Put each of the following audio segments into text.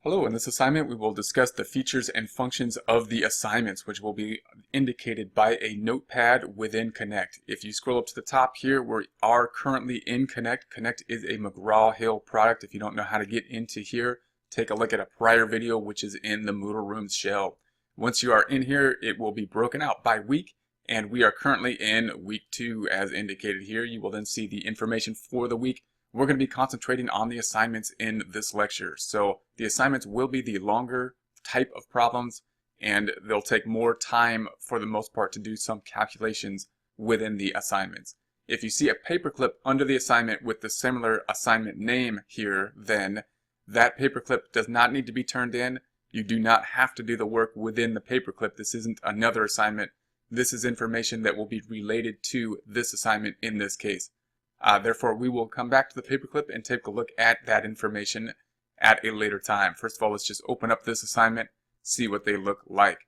Hello, in this assignment we will discuss the features and functions of the assignments, which will be indicated by a notepad within Connect. If you scroll up to the top here, we are currently in Connect. Connect is a McGraw Hill product. If you don't know how to get into here, take a look at a prior video which is in the Moodle Rooms shell. Once you are in here, it will be broken out by week, and we are currently in week 2 as indicated here. You will then see the information for the week. We're going to be concentrating on the assignments in this lecture. So the assignments will be the longer type of problems, and they'll take more time for the most part to do some calculations within the assignments. If you see a paperclip under the assignment with the similar assignment name here, then that paperclip does not need to be turned in. You do not have to do the work within the paperclip. This isn't another assignment. This is information that will be related to this assignment in this case. Therefore, we will come back to the paperclip and take a look at that information at a later time. First of all, let's just open up this assignment, see what they look like.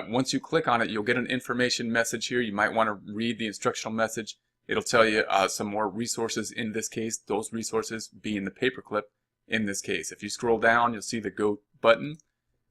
Once you click on it, you'll get an information message here. You might want to read the instructional message. It'll tell you some more resources in this case, those resources being the paperclip in this case. If you scroll down, you'll see the Go button.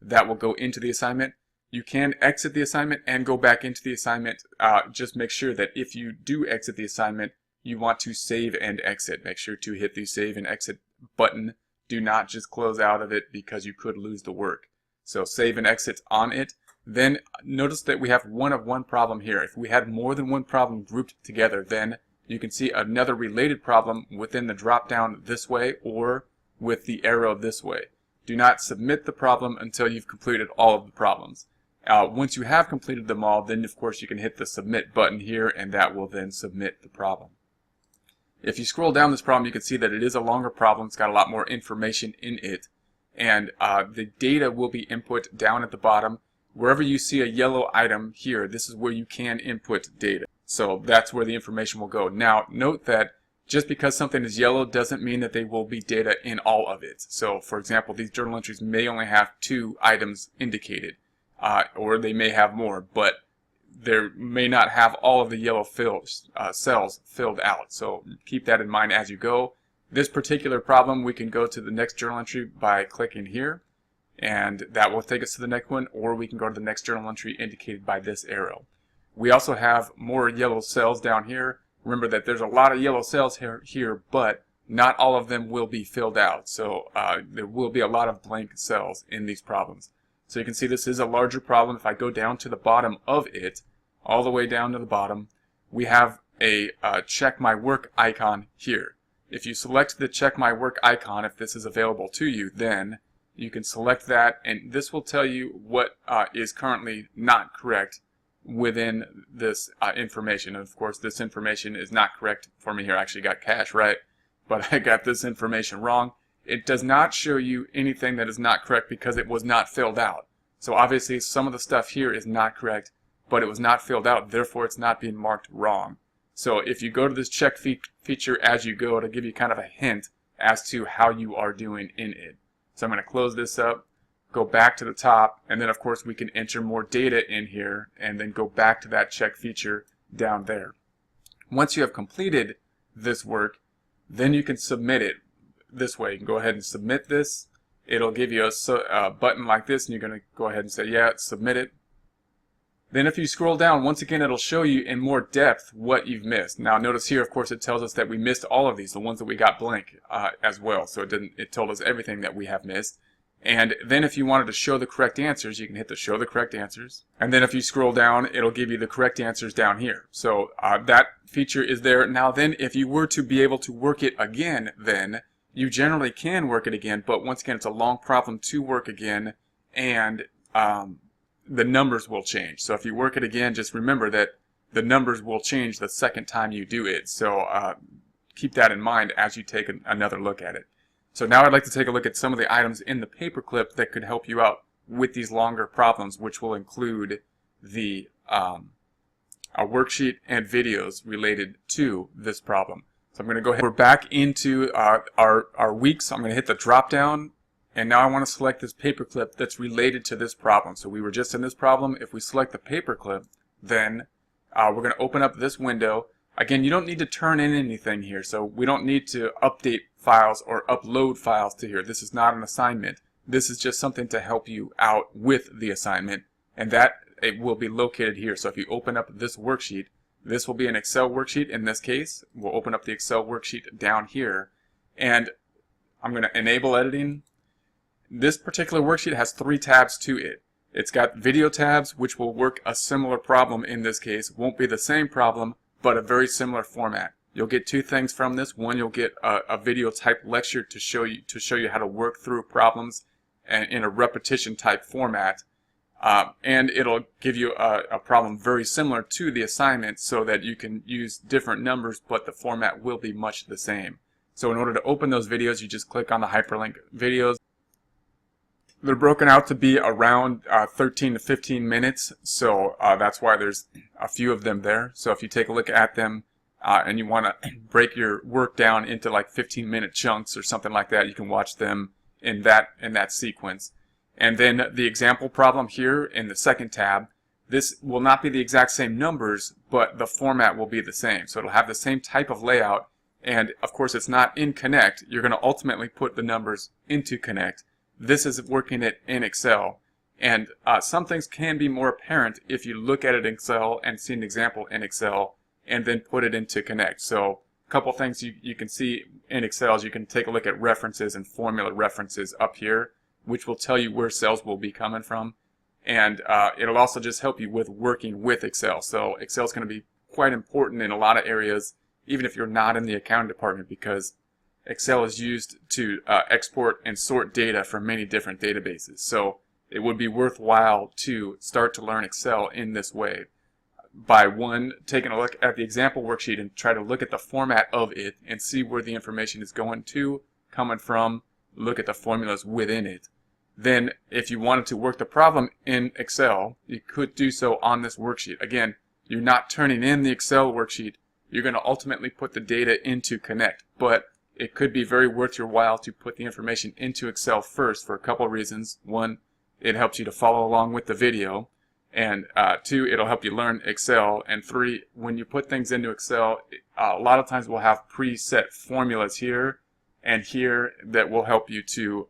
That will go into the assignment. You can exit the assignment and go back into the assignment. Just make sure that if you do exit the assignment, you want to save and exit. Make sure to hit the save and exit button. Do not just close out of it because you could lose the work. So save and exit on it. Then notice that we have one of one problem here. If we had more than one problem grouped together, then you can see another related problem within the drop down this way or with the arrow this way. Do not submit the problem until you've completed all of the problems. Once you have completed them all, then of course you can hit the submit button here, and that will then submit the problem. If you scroll down this problem, you can see that it is a longer problem. It's got a lot more information in it. And the data will be input down at the bottom. Wherever you see a yellow item here, this is where you can input data. So that's where the information will go. Now, note that just because something is yellow doesn't mean that there will be data in all of it. So, for example, these journal entries may only have 2 items indicated, or they may have more, but there may not have all of the yellow cells filled out. So keep that in mind as you go. This particular problem, we can go to the next journal entry by clicking here, and that will take us to the next one, or we can go to the next journal entry indicated by this arrow. We also have more yellow cells down here. Remember that there's a lot of yellow cells here, but not all of them will be filled out. So there will be a lot of blank cells in these problems. So you can see this is a larger problem. If I go down to the bottom of it, all the way down to the bottom, we have a check my work icon here. If you select the check my work icon, if this is available to you, then you can select that, and this will tell you what is currently not correct within this information. And of course, this information is not correct for me here. I actually got cash right, but I got this information wrong. It does not show you anything that is not correct because it was not filled out. So obviously some of the stuff here is not correct, but it was not filled out, therefore it's not being marked wrong. So if you go to this check feature as you go, it'll give you kind of a hint as to how you are doing in it. So I'm going to close this up, go back to the top, and then of course we can enter more data in here and then go back to that check feature down there. Once you have completed this work, then you can submit it this way. You can go ahead and submit this. It'll give you a button like this, and you're going to go ahead and say, yeah, submit it. Then if you scroll down, once again, it'll show you in more depth what you've missed. Now notice here, of course, it tells us that we missed all of these, the ones that we got blank as well. So it told us everything that we have missed. And then if you wanted to show the correct answers, you can hit the show the correct answers. And then if you scroll down, it'll give you the correct answers down here. So that feature is there. Now then, if you were to be able to work it again, then you generally can work it again, but once again, it's a long problem to work again, and the numbers will change. So if you work it again, just remember that the numbers will change the second time you do it. So keep that in mind as you take another look at it. So now I'd like to take a look at some of the items in the paperclip that could help you out with these longer problems, which will include the a worksheet and videos related to this problem. So I'm going to go ahead. We're back into our weeks. I'm going to hit the drop down. And now I want to select this paperclip that's related to this problem. So we were just in this problem. If we select the paperclip, then we're going to open up this window. Again, you don't need to turn in anything here. So we don't need to update files or upload files to here. This is not an assignment. This is just something to help you out with the assignment, and that it will be located here. So if you open up this worksheet, this will be an Excel worksheet in this case. We'll open up the Excel worksheet down here, and I'm going to enable editing. This particular worksheet has 3 tabs to it. It's got video tabs, which will work a similar problem in this case. Won't be the same problem, but a very similar format. You'll get 2 things from this. One, you'll get a video type lecture to show you how to work through problems and in a repetition type format. And it'll give you a problem very similar to the assignment so that you can use different numbers, but the format will be much the same. So in order to open those videos, you just click on the hyperlink videos. They're broken out to be around 13 to 15 minutes, so that's why there's a few of them there. So if you take a look at them and you want to break your work down into like 15-minute chunks or something like that, you can watch them in that sequence. And then the example problem here in the second tab, this will not be the exact same numbers, but the format will be the same. So it'll have the same type of layout, and of course it's not in Connect. You're going to ultimately put the numbers into Connect. This is working it in Excel, and some things can be more apparent if you look at it in Excel and see an example in Excel and then put it into Connect. So a couple things you can see in Excel is you can take a look at references and formula references up here, which will tell you where cells will be coming from, and it'll also just help you with working with Excel. So Excel is going to be quite important in a lot of areas, even if you're not in the accounting department, because Excel is used to export and sort data from many different databases. So it would be worthwhile to start to learn Excel in this way by taking a look at the example worksheet and try to look at the format of it and see where the information is coming from, look at the formulas within it. Then if you wanted to work the problem in Excel, you could do so on this worksheet. Again, you're not turning in the Excel worksheet. You're going to ultimately put the data into Connect, but it could be very worth your while to put the information into Excel first for a couple of reasons. 1, it helps you to follow along with the video, and 2, it'll help you learn Excel, and 3, when you put things into Excel, a lot of times we'll have preset formulas here and here that will help you to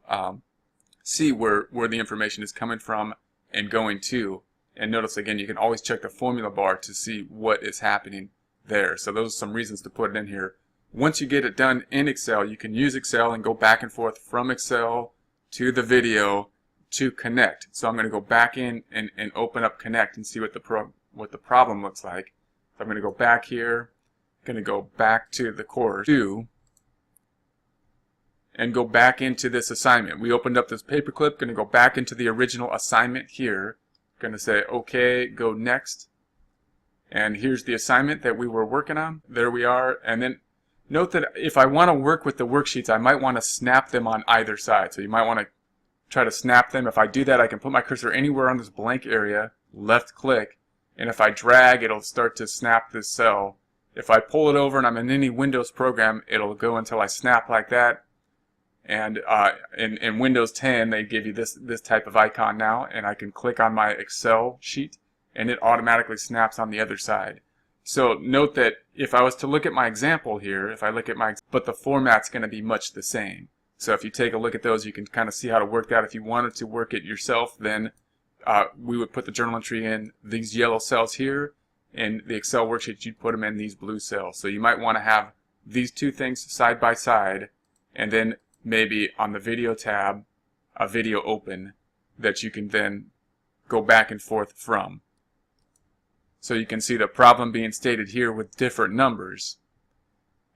see where the information is coming from and going to. And notice again, you can always check the formula bar to see what is happening there. So those are some reasons to put it in here. Once you get it done in Excel, you can use Excel and go back and forth from Excel to the video to Connect. So I'm going to go back in and open up Connect and see what the problem looks like. So I'm going to go back here, going to go back to the course 2, and go back into this assignment. We opened up this paperclip, going to go back into the original assignment here. Going to say OK, go next. And here's the assignment that we were working on. There we are. And then note that if I want to work with the worksheets, I might want to snap them on either side. So you might want to try to snap them. If I do that, I can put my cursor anywhere on this blank area, left click, and if I drag, it'll start to snap this cell. If I pull it over and I'm in any Windows program, it'll go until I snap like that. And in Windows 10, they give you this type of icon now, and I can click on my Excel sheet, and it automatically snaps on the other side. So note that if I was to look at my example here, but the format's going to be much the same. So if you take a look at those, you can kind of see how to work that. If you wanted to work it yourself, then we would put the journal entry in these yellow cells here. In the Excel worksheet, you'd put them in these blue cells. So you might want to have these 2 things side by side, and then maybe on the video tab, a video open that you can then go back and forth from. So you can see the problem being stated here with different numbers.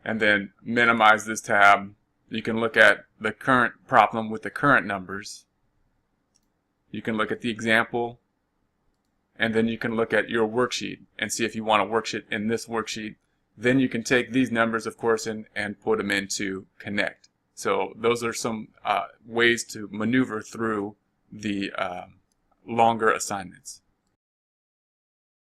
And then minimize this tab. You can look at the current problem with the current numbers. You can look at the example. And then you can look at your worksheet and see if you want to worksheet in this worksheet. Then you can take these numbers, of course, and put them into Connect. So those are some ways to maneuver through the longer assignments.